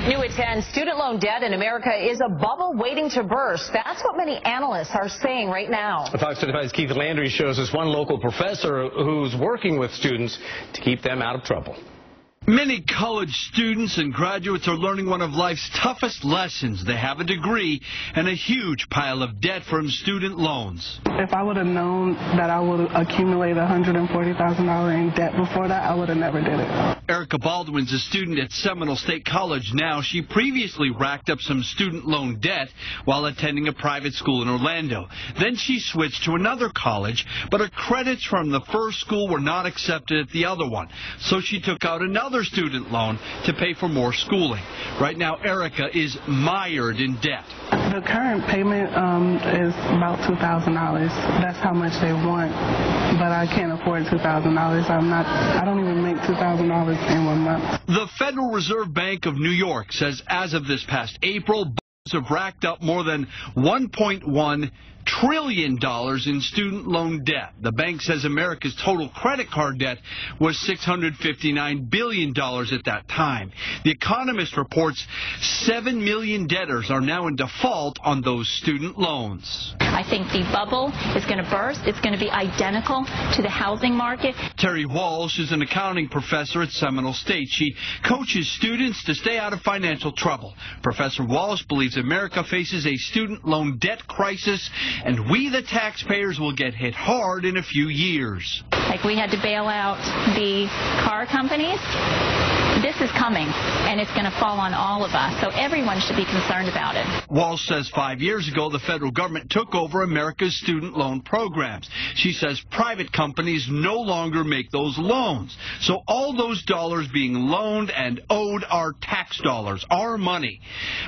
New at 10, student loan debt in America is a bubble waiting to burst. That's what many analysts are saying right now. Fox 35's Keith Landry shows us one local professor who's working with students to keep them out of trouble. Many college students and graduates are learning one of life's toughest lessons. They have a degree and a huge pile of debt from student loans. If I would have known that I would accumulate $140,000 in debt before that, I would have never did it. Erika Baldwin's a student at Seminole State College now. She previously racked up some student loan debt while attending a private school in Orlando. Then she switched to another college, but her credits from the first school were not accepted at the other one. So she took out another student loan to pay for more schooling. Right now, Erika is mired in debt. The current payment is about $2,000. That's how much they want, but I can't afford $2,000. I don't even make $2,000 in 1 month. The Federal Reserve Bank of New York says as of this past April, banks have racked up more than $1.1 trillion in student loan debt. The bank says America's total credit card debt was $659 billion at that time. The Economist reports 7 million debtors are now in default on those student loans. I think the bubble is going to burst. It's going to be identical to the housing market. Terri Walsh is an accounting professor at Seminole State. She coaches students to stay out of financial trouble. Professor Walsh believes America faces a student loan debt crisis, and we, the taxpayers, will get hit hard in a few years. Like we had to bail out the car companies. This is coming, and it's going to fall on all of us, so everyone should be concerned about it. Walsh says 5 years ago, the federal government took over America's student loan programs. She says private companies no longer make those loans. So all those dollars being loaned and owed are tax dollars, our money.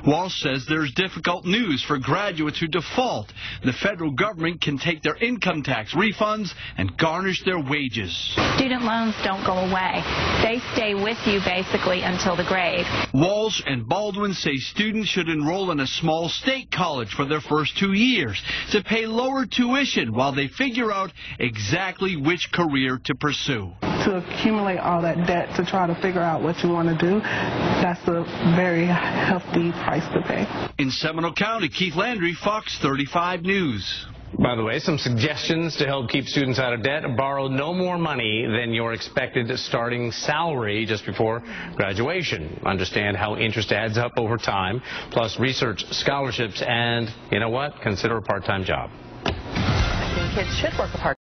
Walsh says there's difficult news for graduates who default. The federal government can take their income tax refunds and garnish their wages. Student loans don't go away. They stay with you basically until the grave. Walsh and Baldwin say students should enroll in a small state college for their first 2 years to pay lower tuition while they figure out exactly which career to pursue. To accumulate all that debt to try to figure out what you want to do, that's a very hefty price to pay. In Seminole County, Keith Landry, Fox 35 News. By the way, some suggestions to help keep students out of debt. Borrow no more money than your expected starting salary just before graduation. Understand how interest adds up over time. Plus, research scholarships and, you know what, consider a part-time job. I think kids should work a part-time